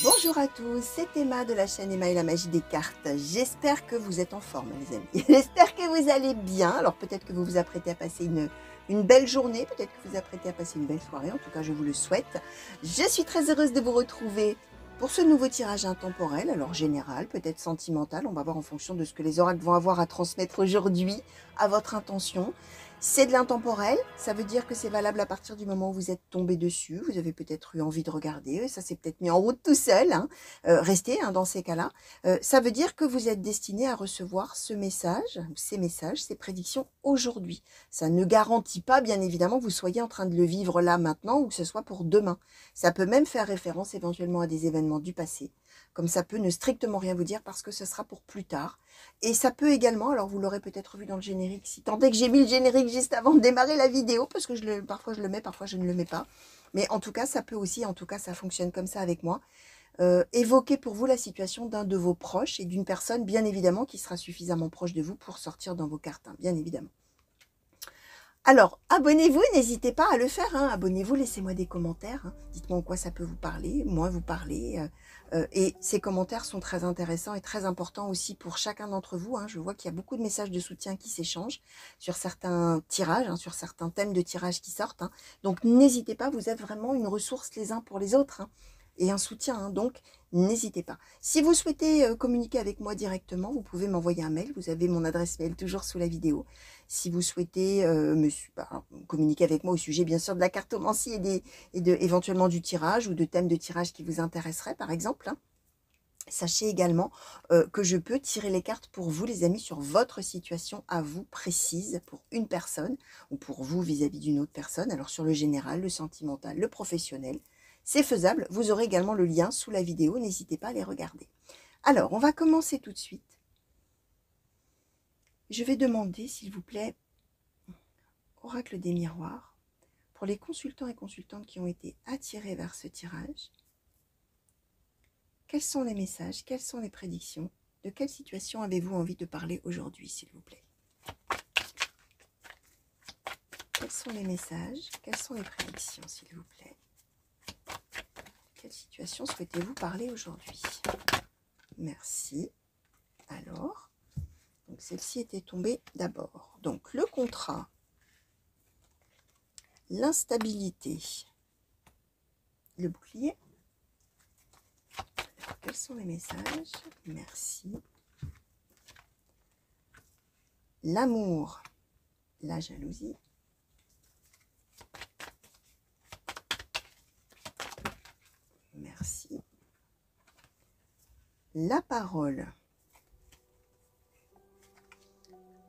Bonjour à tous, c'est Emma de la chaîne Emma et la magie des cartes. J'espère que vous êtes en forme les amis. J'espère que vous allez bien. Alors peut-être que vous vous apprêtez à passer une belle journée, peut-être que vous vous apprêtez à passer une belle soirée. En tout cas, je vous le souhaite. Je suis très heureuse de vous retrouver pour ce nouveau tirage intemporel. Alors général, peut-être sentimental. On va voir en fonction de ce que les oracles vont avoir à transmettre aujourd'hui à votre intention. C'est de l'intemporel, ça veut dire que c'est valable à partir du moment où vous êtes tombé dessus, vous avez peut-être eu envie de regarder, ça s'est peut-être mis en route tout seul, hein. Restez dans ces cas-là. Ça veut dire que vous êtes destiné à recevoir ce message, ces messages, ces prédictions aujourd'hui. Ça ne garantit pas, bien évidemment, que vous soyez en train de le vivre là, maintenant, ou que ce soit pour demain. Ça peut même faire référence éventuellement à des événements du passé, comme ça peut ne strictement rien vous dire parce que ce sera pour plus tard. Et ça peut également, alors vous l'aurez peut-être vu dans le générique, si tant est que j'ai mis le générique juste avant de démarrer la vidéo, parce que parfois je le mets, parfois je ne le mets pas. Mais en tout cas, ça peut aussi, en tout cas ça fonctionne comme ça avec moi, évoquer pour vous la situation d'un de vos proches et d'une personne, bien évidemment, qui sera suffisamment proche de vous pour sortir dans vos cartes, hein, bien évidemment. Alors, abonnez-vous, n'hésitez pas à le faire, hein. Abonnez-vous, laissez-moi des commentaires, hein. Dites-moi en quoi ça peut vous parler, moi vous parler. Et ces commentaires sont très intéressants et très importants aussi pour chacun d'entre vous, hein. Je vois qu'il y a beaucoup de messages de soutien qui s'échangent sur certains tirages, hein, sur certains thèmes de tirage qui sortent, hein. Donc, n'hésitez pas, vous êtes vraiment une ressource les uns pour les autres, hein, et un soutien, hein. Donc, n'hésitez pas. Si vous souhaitez communiquer avec moi directement, vous pouvez m'envoyer un mail. Vous avez mon adresse mail toujours sous la vidéo. Si vous souhaitez communiquer avec moi au sujet, bien sûr, de la cartomancie et éventuellement du tirage ou de thèmes de tirage qui vous intéresseraient, par exemple, hein. Sachez également que je peux tirer les cartes pour vous, les amis, sur votre situation à vous précise, pour une personne ou pour vous vis-à-vis d'une autre personne. Alors, sur le général, le sentimental, le professionnel, c'est faisable. Vous aurez également le lien sous la vidéo. N'hésitez pas à les regarder. Alors, on va commencer tout de suite. Je vais demander, s'il vous plaît, oracle des miroirs, pour les consultants et consultantes qui ont été attirés vers ce tirage, quels sont les messages, quelles sont les prédictions, de quelle situation avez-vous envie de parler aujourd'hui, s'il vous plaît? Quels sont les messages, quelles sont les prédictions, s'il vous plaît? Quelle situation souhaitez-vous parler aujourd'hui? Merci. Alors, donc celle-ci était tombée d'abord. Donc, le contrat, l'instabilité, le bouclier. Alors, quels sont les messages? Merci. L'amour, la jalousie. Merci. La parole,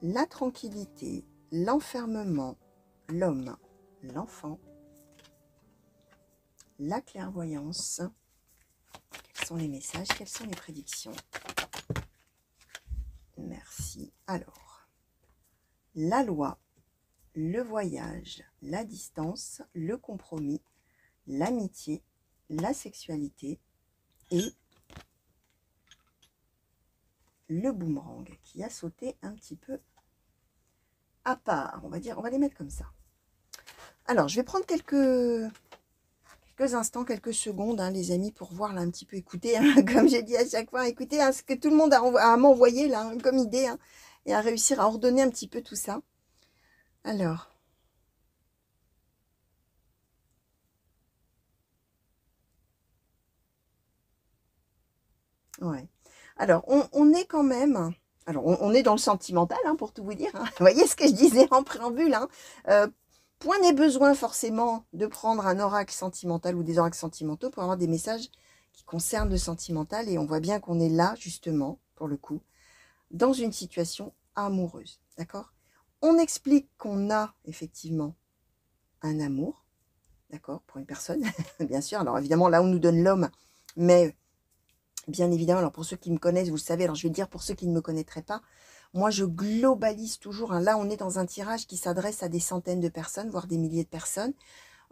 la tranquillité, l'enfermement, l'homme, l'enfant, la clairvoyance. Quels sont les messages? Quelles sont les prédictions? Merci. Alors, la loi, le voyage, la distance, le compromis, l'amitié, la sexualité et le boomerang qui a sauté un petit peu à part. On va dire, on va les mettre comme ça. Alors, je vais prendre quelques instants, quelques secondes, hein, les amis, pour voir là un petit peu, écouter, hein, comme j'ai dit à chaque fois, écoutez hein, ce que tout le monde a à m'envoyer là, hein, comme idée, hein, et à réussir à ordonner un petit peu tout ça. Alors, ouais. Alors, on est quand même, alors on est dans le sentimental, hein, pour tout vous dire, hein. Vous voyez ce que je disais en préambule, hein. Point n'est besoin forcément de prendre un oracle sentimental ou des oracles sentimentaux pour avoir des messages qui concernent le sentimental. Et on voit bien qu'on est là, justement, pour le coup, dans une situation amoureuse. D'accord? On explique qu'on a effectivement un amour, d'accord, pour une personne, bien sûr. Alors évidemment, là, on nous donne l'homme, mais bien évidemment, alors pour ceux qui me connaissent, vous le savez, alors je vais dire pour ceux qui ne me connaîtraient pas, moi je globalise toujours, hein. Là, on est dans un tirage qui s'adresse à des centaines de personnes, voire des milliers de personnes.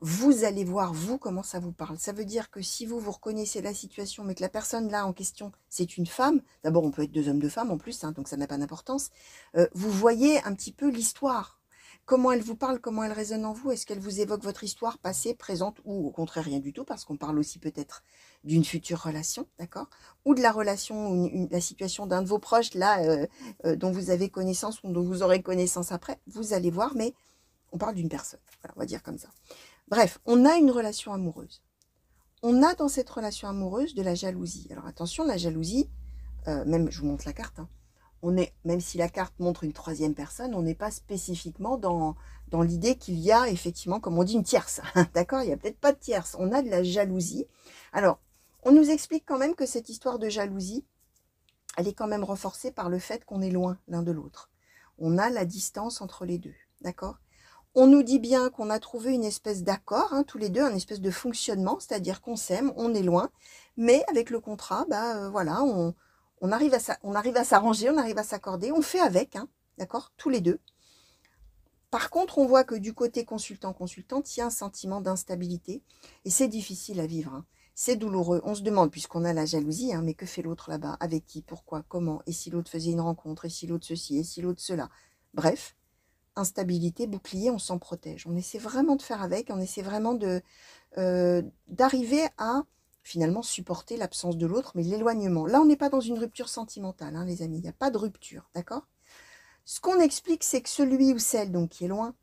Vous allez voir, vous, comment ça vous parle. Ça veut dire que si vous, vous reconnaissez la situation, mais que la personne là en question, c'est une femme, d'abord on peut être deux hommes, deux femmes en plus, hein, donc ça n'a pas d'importance, vous voyez un petit peu l'histoire. Comment elle vous parle, comment elle résonne en vous, est-ce qu'elle vous évoque votre histoire passée, présente, ou au contraire rien du tout, parce qu'on parle aussi peut-être d'une future relation, d'accord? Ou de la relation, ou la situation d'un de vos proches, là, dont vous avez connaissance, ou dont vous aurez connaissance après, vous allez voir, mais on parle d'une personne, voilà, on va dire comme ça. Bref, on a une relation amoureuse. On a dans cette relation amoureuse de la jalousie. Alors attention, la jalousie, même je vous montre la carte, hein, on est, même si la carte montre une troisième personne, on n'est pas spécifiquement dans l'idée qu'il y a effectivement, comme on dit, une tierce. D'accord? Il n'y a peut-être pas de tierce. On a de la jalousie. Alors, on nous explique quand même que cette histoire de jalousie, elle est quand même renforcée par le fait qu'on est loin l'un de l'autre. On a la distance entre les deux. D'accord? On nous dit bien qu'on a trouvé une espèce d'accord, hein, tous les deux, un espèce de fonctionnement, c'est-à-dire qu'on s'aime, on est loin, mais avec le contrat, bah voilà, on arrive à s'arranger, on arrive à s'accorder, on fait avec, hein, d'accord, tous les deux. Par contre, on voit que du côté consultant-consultante, il y a un sentiment d'instabilité, et c'est difficile à vivre, hein. C'est douloureux. On se demande, puisqu'on a la jalousie, hein, mais que fait l'autre là-bas? Avec qui? Pourquoi? Comment? Et si l'autre faisait une rencontre? Et si l'autre ceci? Et si l'autre cela? Bref. Instabilité, bouclier, on s'en protège. On essaie vraiment de faire avec, on essaie vraiment d'arriver à finalement supporter l'absence de l'autre, mais l'éloignement. Là, on n'est pas dans une rupture sentimentale, hein, les amis, il n'y a pas de rupture, d'accord? Ce qu'on explique, c'est que celui ou celle donc, qui est loin,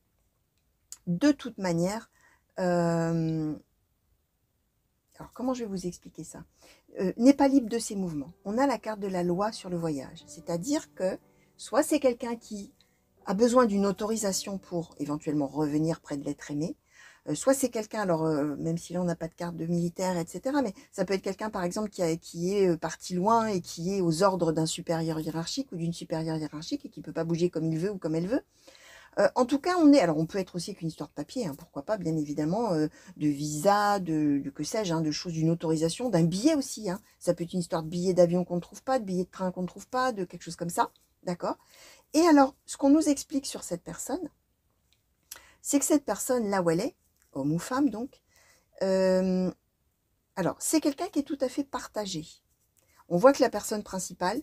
de toute manière, alors comment je vais vous expliquer ça, n'est pas libre de ses mouvements. On a la carte de la loi sur le voyage, c'est-à-dire que soit c'est quelqu'un qui a besoin d'une autorisation pour éventuellement revenir près de l'être aimé, soit c'est quelqu'un, alors même si là on n'a pas de carte de militaire, etc., mais ça peut être quelqu'un par exemple qui est parti loin et qui est aux ordres d'un supérieur hiérarchique ou d'une supérieure hiérarchique et qui ne peut pas bouger comme il veut ou comme elle veut. En tout cas, alors on peut être aussi qu'une histoire de papier, hein, pourquoi pas, bien évidemment, de visa, de que sais-je, hein, de choses, d'une autorisation, d'un billet aussi, hein. Ça peut être une histoire de billet d'avion qu'on ne trouve pas, de billet de train qu'on ne trouve pas, de quelque chose comme ça, d'accord? Et alors, ce qu'on nous explique sur cette personne, c'est que cette personne, là où elle est, homme ou femme donc, alors, c'est quelqu'un qui est tout à fait partagé. On voit que la personne principale,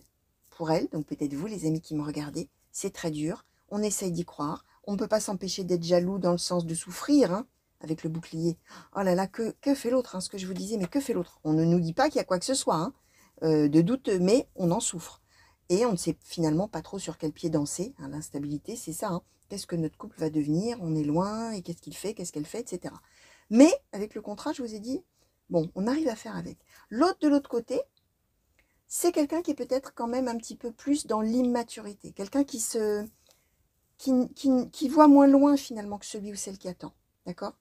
pour elle, donc peut-être vous, les amis qui me regardez, c'est très dur, on essaye d'y croire, on ne peut pas s'empêcher d'être jaloux dans le sens de souffrir, hein, avec le bouclier. Oh là là, que fait l'autre, hein, ce que je vous disais, mais que fait l'autre? On ne nous dit pas qu'il y a quoi que ce soit, hein, de doute, mais on en souffre. Et on ne sait finalement pas trop sur quel pied danser, hein, l'instabilité, c'est ça, hein. Qu'est-ce que notre couple va devenir? On est loin, et qu'est-ce qu'il fait? Qu'est-ce qu'elle fait? Etc. Mais, avec le contrat, je vous ai dit, bon, on arrive à faire avec. L'autre, de l'autre côté, c'est quelqu'un qui est peut-être quand même un petit peu plus dans l'immaturité. Quelqu'un qui voit moins loin finalement que celui ou celle qui attend. D'accord?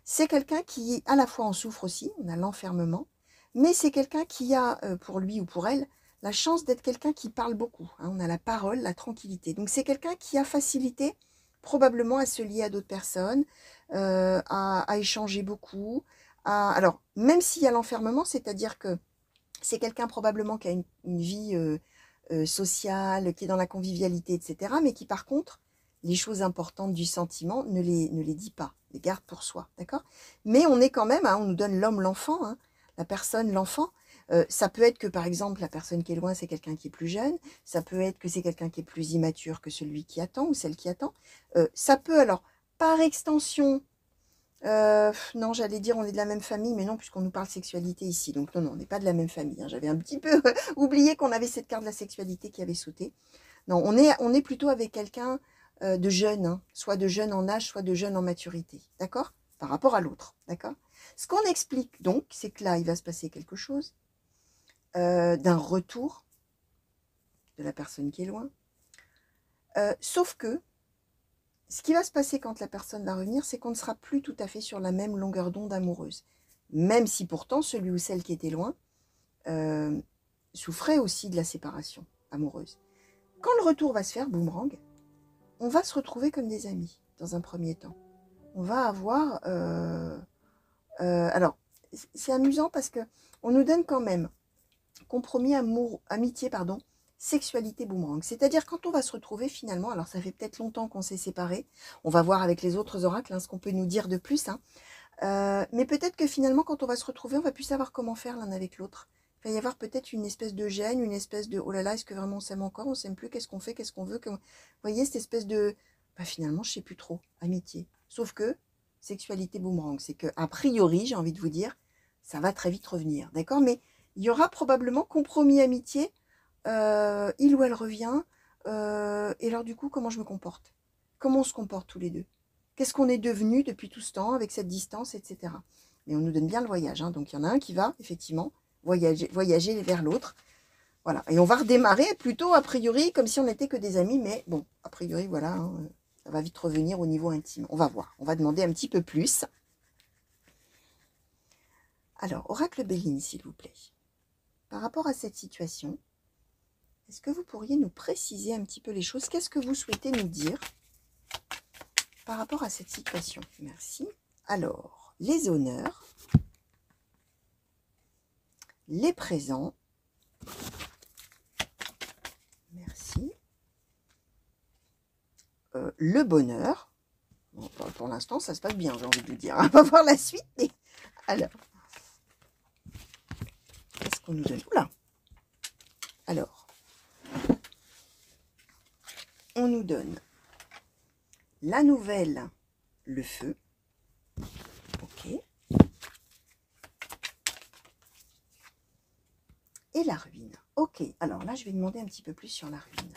C'est quelqu'un qui à la fois en souffre aussi, on a l'enfermement, mais c'est quelqu'un qui a, pour lui ou pour elle, la chance d'être quelqu'un qui parle beaucoup, hein. On a la parole, la tranquillité. Donc c'est quelqu'un qui a facilité probablement à se lier à d'autres personnes, à échanger beaucoup. Alors, même s'il y a l'enfermement, c'est-à-dire que c'est quelqu'un probablement qui a une vie sociale, qui est dans la convivialité, etc., mais qui par contre, les choses importantes du sentiment ne les dit pas, les garde pour soi, d'accord? Mais on est quand même, hein, on nous donne l'homme, l'enfant, hein, la personne, l'enfant. Ça peut être que par exemple, la personne qui est loin, c'est quelqu'un qui est plus jeune, ça peut être que c'est quelqu'un qui est plus immature que celui qui attend ou celle qui attend. Ça peut alors, par extension, non, j'allais dire on est de la même famille, mais non, puisqu'on nous parle sexualité ici. Donc non, non, on n'est pas de la même famille, hein. J'avais un petit peu oublié qu'on avait cette carte de la sexualité qui avait sauté. Non, on est plutôt avec quelqu'un de jeune, hein, soit de jeune en âge, soit de jeune en maturité, d'accord? Par rapport à l'autre, d'accord? Ce qu'on explique donc, c'est que là, il va se passer quelque chose, d'un retour de la personne qui est loin. Sauf que, ce qui va se passer quand la personne va revenir, c'est qu'on ne sera plus tout à fait sur la même longueur d'onde amoureuse. Même si pourtant, celui ou celle qui était loin souffrait aussi de la séparation amoureuse. Quand le retour va se faire, boomerang, on va se retrouver comme des amis, dans un premier temps. On va avoir Alors, c'est amusant parce que on nous donne quand même compromis, amour, amitié, pardon, sexualité, boomerang. C'est-à-dire quand on va se retrouver finalement, alors ça fait peut-être longtemps qu'on s'est séparés, on va voir avec les autres oracles hein, ce qu'on peut nous dire de plus, hein. Mais peut-être que finalement quand on va se retrouver, on va plus savoir comment faire l'un avec l'autre. Il va y avoir peut-être une espèce de gêne, une espèce de oh là là, est-ce que vraiment on s'aime encore, on s'aime plus, qu'est-ce qu'on fait, qu'est-ce qu'on veut, vous voyez cette espèce de bah, finalement je sais plus trop, amitié. Sauf que sexualité boomerang, c'est que a priori, j'ai envie de vous dire, ça va très vite revenir, d'accord? Mais il y aura probablement compromis amitié, il ou elle revient, et alors du coup, comment je me comporte? Comment on se comporte tous les deux? Qu'est-ce qu'on est devenu depuis tout ce temps avec cette distance, etc. Mais on nous donne bien le voyage, hein, donc il y en a un qui va effectivement voyager vers l'autre. Voilà, et on va redémarrer plutôt a priori comme si on n'était que des amis, mais bon, a priori voilà, hein, ça va vite revenir au niveau intime. On va voir, on va demander un petit peu plus. Alors, Oracle Béline, s'il vous plaît. Par rapport à cette situation, est-ce que vous pourriez nous préciser un petit peu les choses? Qu'est-ce que vous souhaitez nous dire par rapport à cette situation? Merci. Alors, les honneurs, les présents, merci, le bonheur. Bon, pour l'instant, ça se passe bien, j'ai envie de vous dire. On va voir la suite. Mais... alors, qu'est-ce qu'on nous donne? Oula. Alors, on nous donne la nouvelle, le feu. Ok. Et la ruine. Ok, alors là, je vais demander un petit peu plus sur la ruine.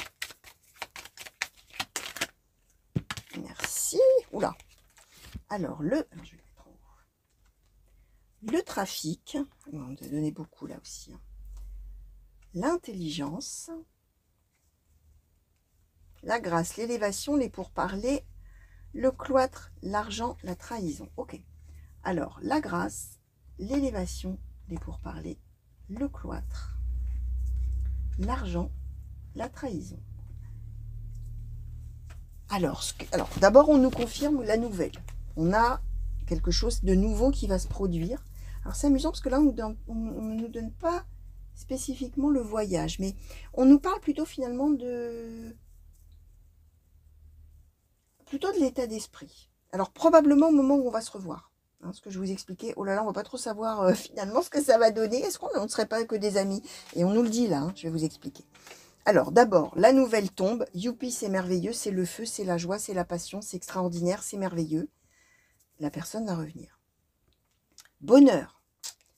Merci. Oula. Alors, je vais mettre en haut. Le trafic. On va donner beaucoup là aussi. Hein. L'intelligence. La grâce, l'élévation, les pourparlers, le cloître, l'argent, la trahison. Ok. Alors, la grâce, l'élévation, les pourparlers, le cloître, l'argent, la trahison. Alors d'abord, on nous confirme la nouvelle. On a quelque chose de nouveau qui va se produire. Alors, c'est amusant parce que là, on ne nous donne pas spécifiquement le voyage, mais on nous parle plutôt finalement plutôt de l'état d'esprit. Alors, probablement au moment où on va se revoir. Hein, ce que je vous expliquais, oh là là, on va pas trop savoir finalement ce que ça va donner. Est-ce qu'on ne serait pas que des amis? Et on nous le dit là, hein, je vais vous expliquer. Alors, d'abord, la nouvelle tombe. Youpi, c'est merveilleux, c'est le feu, c'est la joie, c'est la passion, c'est extraordinaire, c'est merveilleux. La personne va revenir. Bonheur,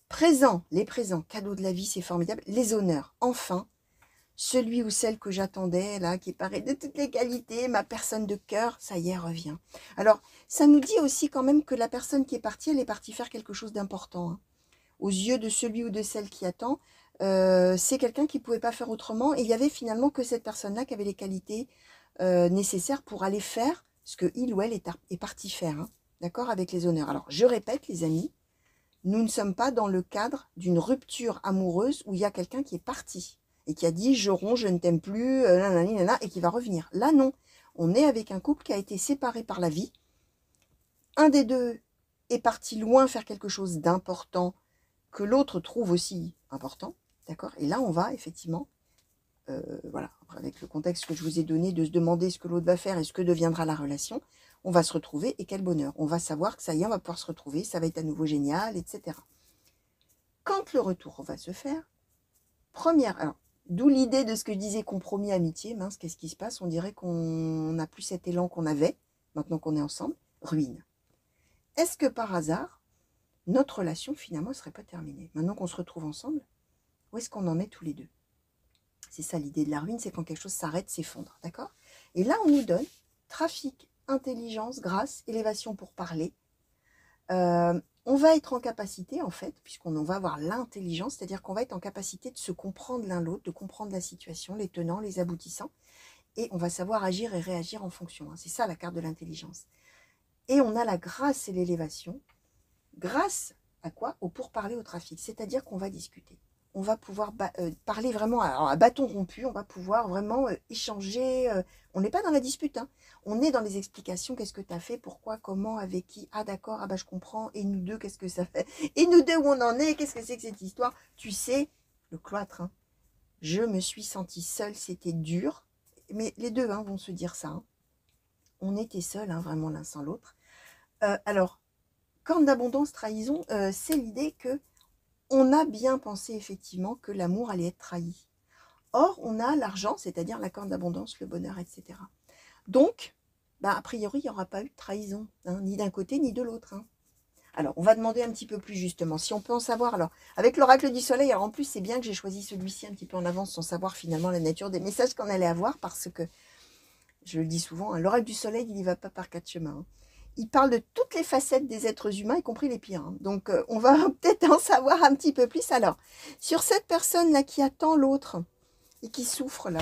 présent, les présents, cadeaux de la vie, c'est formidable. Les honneurs, enfin, celui ou celle que j'attendais, là, qui paraît de toutes les qualités, ma personne de cœur, ça y est, revient. Alors, ça nous dit aussi quand même que la personne qui est partie, elle est partie faire quelque chose d'important. Hein. Aux yeux de celui ou de celle qui attend, c'est quelqu'un qui ne pouvait pas faire autrement. Et il y avait finalement que cette personne-là qui avait les qualités nécessaires pour aller faire ce que il ou elle est parti faire. Hein, d'accord, avec les honneurs. Alors, je répète, les amis, nous ne sommes pas dans le cadre d'une rupture amoureuse où il y a quelqu'un qui est parti et qui a dit « je ronge, je ne t'aime plus nanana, » et qui va revenir. Là, non. On est avec un couple qui a été séparé par la vie. Un des deux est parti loin faire quelque chose d'important que l'autre trouve aussi important. D'accord? Et là, on va effectivement, voilà, avec le contexte que je vous ai donné, de se demander ce que l'autre va faire et ce que deviendra la relation, on va se retrouver et quel bonheur. On va savoir que ça y est, on va pouvoir se retrouver, ça va être à nouveau génial, etc. Quand le retour va se faire, alors, d'où l'idée de ce que je disais compromis, amitié, mince, qu'est-ce qui se passe? On dirait qu'on n'a plus cet élan qu'on avait, maintenant qu'on est ensemble, ruine. Est-ce que par hasard, notre relation finalement ne serait pas terminée? Maintenant qu'on se retrouve ensemble, où est-ce qu'on en est tous les deux? C'est ça l'idée de la ruine, c'est quand quelque chose s'arrête, s'effondre, d'accord? Et là, on nous donne trafic, intelligence, grâce, élévation pour parler. On va être en capacité, en fait, puisqu'on va avoir l'intelligence, c'est-à-dire qu'on va être en capacité de se comprendre l'un l'autre, de comprendre la situation, les tenants, les aboutissants, et on va savoir agir et réagir en fonction. Hein. C'est ça la carte de l'intelligence. Et on a la grâce et l'élévation. Grâce à quoi? Au pourparler, au trafic, c'est-à-dire qu'on va discuter. on va pouvoir parler vraiment à bâton rompu, on va pouvoir vraiment échanger. On n'est pas dans la dispute, hein. On est dans les explications. Qu'est-ce que tu as fait, pourquoi, comment, avec qui? Ah d'accord, ah bah je comprends. Et nous deux, qu'est-ce que ça fait? Et nous deux, où on en est? Qu'est-ce que c'est que cette histoire? Tu sais, le cloître, hein. Je me suis sentie seule, c'était dur. Mais les deux vont se dire ça, hein. On était seuls, hein, vraiment l'un sans l'autre. Alors, corne d'abondance, trahison, c'est l'idée que on a bien pensé effectivement que l'amour allait être trahi. Or, on a l'argent, c'est-à-dire la corne d'abondance, le bonheur, etc. Donc, a priori, il n'y aura pas eu de trahison, hein, ni d'un côté ni de l'autre. Hein. Alors, on va demander un petit peu plus justement, si on peut en savoir. Alors, avec l'oracle du soleil, alors en plus, c'est bien que j'ai choisi celui-ci un petit peu en avance, sans savoir finalement la nature des messages qu'on allait avoir, parce que, je le dis souvent, hein, l'oracle du soleil, il n'y va pas par quatre chemins. Hein. Il parle de toutes les facettes des êtres humains, y compris les pires. Hein. Donc, on va peut-être en savoir un petit peu plus. Alors, sur cette personne-là qui attend l'autre et qui souffre là,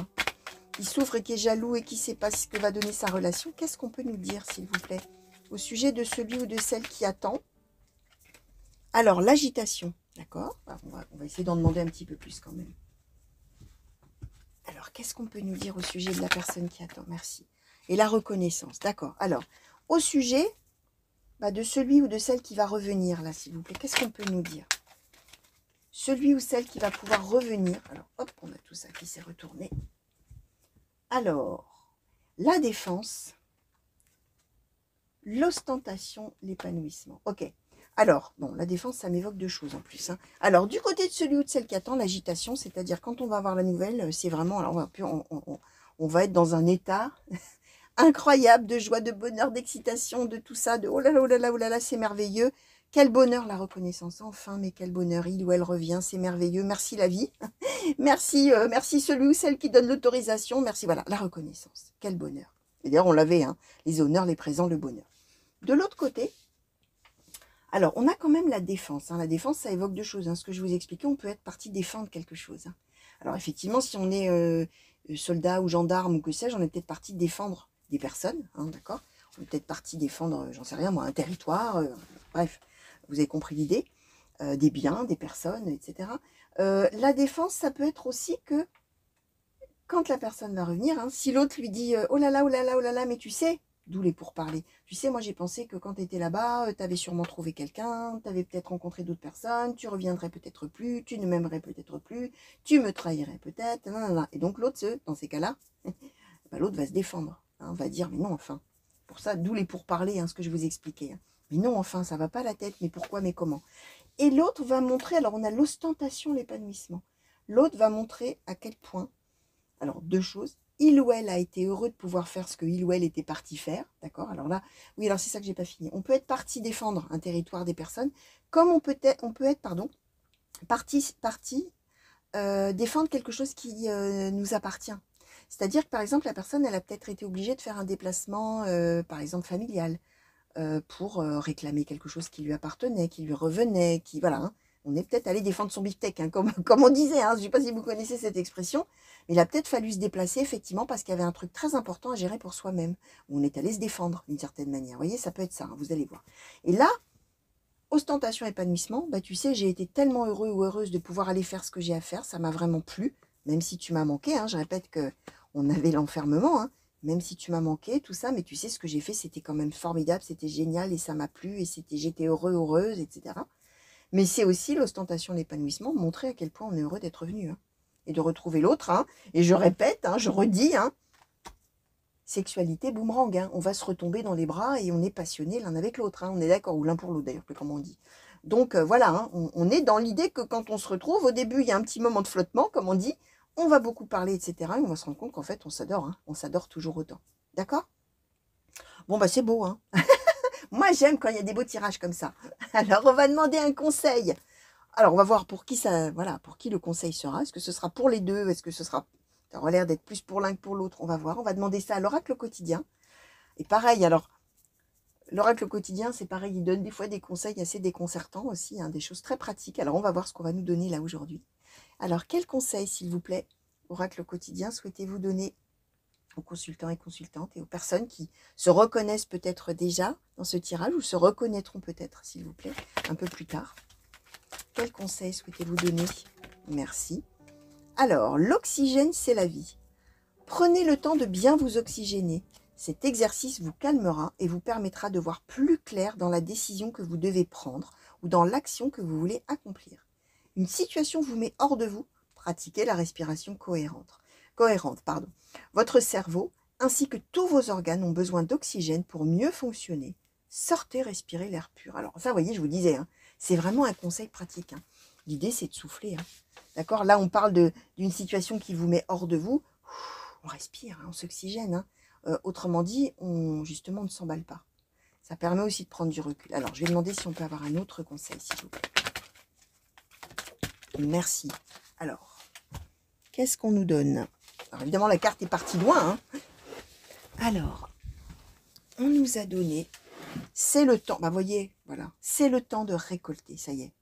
qui souffre et qui est jaloux et qui ne sait pas ce que va donner sa relation, qu'est-ce qu'on peut nous dire, s'il vous plaît, au sujet de celui ou de celle qui attend? Alors, l'agitation, d'accord? On va essayer d'en demander un petit peu plus quand même. Alors, qu'est-ce qu'on peut nous dire au sujet de la personne qui attend? Merci. Et la reconnaissance, d'accord. Alors, au sujet de celui ou de celle qui va revenir, là, s'il vous plaît, qu'est-ce qu'on peut nous dire? Celui ou celle qui va pouvoir revenir. Alors, hop, on a tout ça qui s'est retourné. Alors, la défense, l'ostentation, l'épanouissement. Ok. Alors, bon, la défense, ça m'évoque deux choses en plus. Hein. Alors, du côté de celui ou de celle qui attend, l'agitation, c'est-à-dire quand on va avoir la nouvelle, c'est vraiment, alors on va être dans un état incroyable de joie, de bonheur, d'excitation, de tout ça, de oh là là, oh là là, oh là là, c'est merveilleux. Quel bonheur la reconnaissance, enfin, mais quel bonheur, il ou elle revient, c'est merveilleux, merci la vie, merci, merci celui ou celle qui donne l'autorisation, merci, voilà, la reconnaissance, quel bonheur. Et d'ailleurs, on l'avait, hein, les honneurs, les présents, le bonheur. De l'autre côté, alors, on a quand même la défense. Hein. La défense, ça évoque deux choses. Hein. Ce que je vous expliquais, on peut être parti défendre quelque chose. Hein. Alors, effectivement, si on est soldat ou gendarme ou que sais-je, on est peut-être parti défendre des personnes, hein, d'accord? On est peut-être parti défendre, j'en sais rien, moi, un territoire. Bref, vous avez compris l'idée. Des biens, des personnes, etc. La défense, ça peut être aussi que quand la personne va revenir, hein, si l'autre lui dit oh là là, oh là là, oh là là, mais tu sais... D'où les pourparlers. Tu sais, moi j'ai pensé que quand tu étais là-bas, tu avais sûrement trouvé quelqu'un, tu avais peut-être rencontré d'autres personnes, tu reviendrais peut-être plus, tu ne m'aimerais peut-être plus, tu me trahirais peut-être, et donc l'autre, dans ces cas-là, l'autre va se défendre, hein, va dire, mais non, enfin, pour ça, d'où les pourparlers, hein, ce que je vous expliquais. Hein. Mais non, enfin, ça va pas la tête, mais pourquoi, mais comment? Et l'autre va montrer, alors on a l'ostentation, l'épanouissement. L'autre va montrer à quel point, alors deux choses, il ou elle a été heureux de pouvoir faire ce que il ou elle était parti faire, d'accord? Alors là, oui, alors c'est ça que j'ai pas fini. On peut être parti défendre un territoire des personnes, comme on peut être parti défendre quelque chose qui nous appartient. C'est-à-dire que par exemple, la personne, elle a peut-être été obligée de faire un déplacement, par exemple familial, pour réclamer quelque chose qui lui appartenait, qui lui revenait, qui voilà. Hein. On est peut-être allé défendre son beefsteak, hein, comme on disait. Hein, je ne sais pas si vous connaissez cette expression, mais il a peut-être fallu se déplacer, effectivement, parce qu'il y avait un truc très important à gérer pour soi-même. On est allé se défendre, d'une certaine manière. Vous voyez, ça peut être ça, hein, vous allez voir. Et là, ostentation, épanouissement, tu sais, j'ai été tellement heureux ou heureuse de pouvoir aller faire ce que j'ai à faire. Ça m'a vraiment plu, même si tu m'as manqué. Hein, je répète qu'on avait l'enfermement, hein, même si tu m'as manqué, tout ça. Mais tu sais, ce que j'ai fait, c'était quand même formidable, c'était génial et ça m'a plu et j'étais heureux, heureuse, etc. Mais c'est aussi l'ostentation, l'épanouissement, montrer à quel point on est heureux d'être venu. Hein, et de retrouver l'autre. Hein, et je répète, hein, je redis, hein, sexualité boomerang. Hein, on va se retomber dans les bras et on est passionné l'un avec l'autre. Hein, on est d'accord, ou l'un pour l'autre d'ailleurs, comme on dit. Donc voilà, hein, on est dans l'idée que quand on se retrouve, au début, il y a un petit moment de flottement, comme on dit. On va beaucoup parler, etc. Et on va se rendre compte qu'en fait, on s'adore. Hein, on s'adore toujours autant. D'accord? Bon, c'est beau. Hein. Moi, j'aime quand il y a des beaux tirages comme ça. Alors, on va demander un conseil. Alors, on va voir pour qui ça, voilà, pour qui le conseil sera. Est-ce que ce sera pour les deux? Est-ce que ce sera, ça aura l'air d'être plus pour l'un que pour l'autre? On va voir. On va demander ça à l'oracle quotidien. Et pareil, alors, l'oracle quotidien, c'est pareil. Il donne des fois des conseils assez déconcertants aussi, hein, des choses très pratiques. Alors, on va voir ce qu'on va nous donner là aujourd'hui. Alors, quel conseil, s'il vous plaît, oracle quotidien, souhaitez-vous donner aux consultants et consultantes et aux personnes qui se reconnaissent peut-être déjà dans ce tirage ou se reconnaîtront peut-être, s'il vous plaît, un peu plus tard? Quel conseil souhaitez-vous donner Merci. Alors, l'oxygène, c'est la vie. Prenez le temps de bien vous oxygéner. Cet exercice vous calmera et vous permettra de voir plus clair dans la décision que vous devez prendre ou dans l'action que vous voulez accomplir. Une situation vous met hors de vous, pratiquez la respiration cohérente. Votre cerveau ainsi que tous vos organes ont besoin d'oxygène pour mieux fonctionner. Sortez, respirez l'air pur. Alors ça, vous voyez, je vous disais, hein, c'est vraiment un conseil pratique. Hein. L'idée, c'est de souffler. Hein. D'accord? Là, on parle d'une situation qui vous met hors de vous. On respire, hein, on s'oxygène. Hein. Autrement dit, justement, on ne s'emballe pas. Ça permet aussi de prendre du recul. Alors, je vais demander si on peut avoir un autre conseil, s'il vous plaît. Merci. Alors, qu'est-ce qu'on nous donne? Alors, évidemment, la carte est partie loin. Hein. Alors, on nous a donné, c'est le temps, bah voyez, voilà, c'est le temps de récolter, ça y est.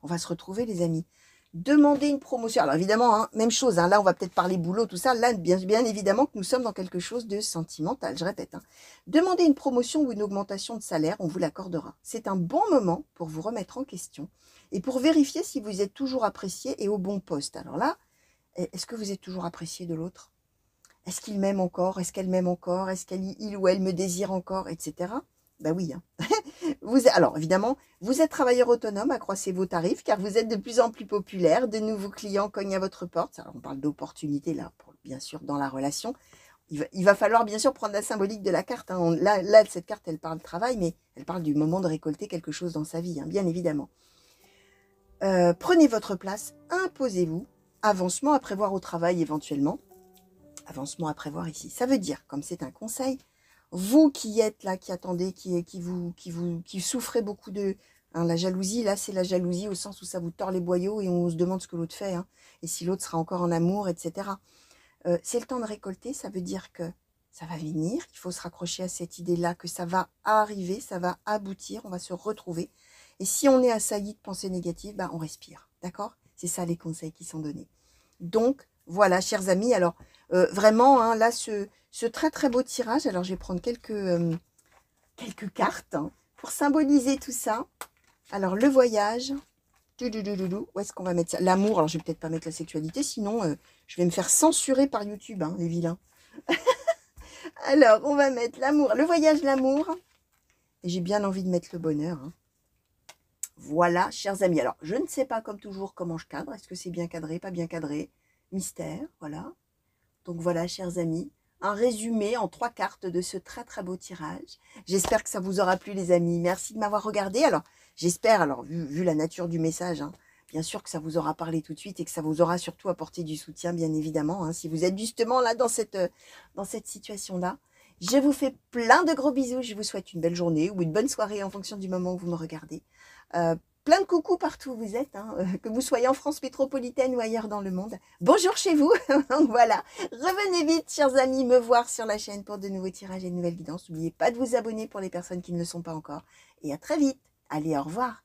On va se retrouver, les amis. Demandez une promotion. Alors, évidemment, hein, même chose, hein, là, on va peut-être parler boulot, tout ça. Là, bien évidemment que nous sommes dans quelque chose de sentimental, je répète. Hein. Demandez une promotion ou une augmentation de salaire, on vous l'accordera. C'est un bon moment pour vous remettre en question et pour vérifier si vous êtes toujours apprécié et au bon poste. Alors là, est-ce que vous êtes toujours apprécié de l'autre? Est-ce qu'il m'aime encore? Est-ce qu'elle m'aime encore? Est-ce qu'il ou elle me désire encore? Etc. Ben oui. Hein. Alors, évidemment, vous êtes travailleur autonome, accroissez vos tarifs, car vous êtes de plus en plus populaire. De nouveaux clients cognent à votre porte. Alors, on parle d'opportunité, là, bien sûr, dans la relation. Il va falloir, bien sûr, prendre la symbolique de la carte. Hein. Là, cette carte, elle parle de travail, mais elle parle du moment de récolter quelque chose dans sa vie, hein, bien évidemment. Prenez votre place, imposez-vous. Avancement à prévoir au travail, éventuellement. Avancement à prévoir ici. Ça veut dire, comme c'est un conseil, vous qui êtes là, qui attendez, qui souffrez beaucoup de... Hein, la jalousie, là, c'est la jalousie au sens où ça vous tord les boyaux et on se demande ce que l'autre fait. Hein, et si l'autre sera encore en amour, etc. C'est le temps de récolter, ça veut dire que ça va venir, qu'il faut se raccrocher à cette idée-là, que ça va arriver, ça va aboutir, on va se retrouver. Et si on est assailli de pensées négatives, bah, on respire, d'accord? C'est ça les conseils qui sont donnés. Donc, voilà, chers amis, alors, vraiment, hein, là, ce très très beau tirage, alors je vais prendre quelques cartes hein, pour symboliser tout ça. Alors, le voyage, où est-ce qu'on va mettre ça? L'amour, alors je vais peut-être pas mettre la sexualité, sinon je vais me faire censurer par YouTube, hein, les vilains. Alors, on va mettre l'amour, le voyage, l'amour, et j'ai bien envie de mettre le bonheur. Hein. Voilà, chers amis. Alors, je ne sais pas, comme toujours, comment je cadre. Est-ce que c'est bien cadré, pas bien cadré? Mystère, voilà. Donc voilà, chers amis, un résumé en 3 cartes de ce très très beau tirage. J'espère que ça vous aura plu, les amis. Merci de m'avoir regardé. Alors, j'espère, alors vu la nature du message, hein, bien sûr que ça vous aura parlé tout de suite et que ça vous aura surtout apporté du soutien, bien évidemment, hein, si vous êtes justement là dans cette situation-là. Je vous fais plein de gros bisous. Je vous souhaite une belle journée ou une bonne soirée en fonction du moment où vous me regardez. Plein de coucou partout où vous êtes, hein, que vous soyez en France métropolitaine ou ailleurs dans le monde. Bonjour chez vous. Donc voilà, revenez vite, chers amis, me voir sur la chaîne pour de nouveaux tirages et de nouvelles guidances. N'oubliez pas de vous abonner pour les personnes qui ne le sont pas encore. Et à très vite. Allez, au revoir.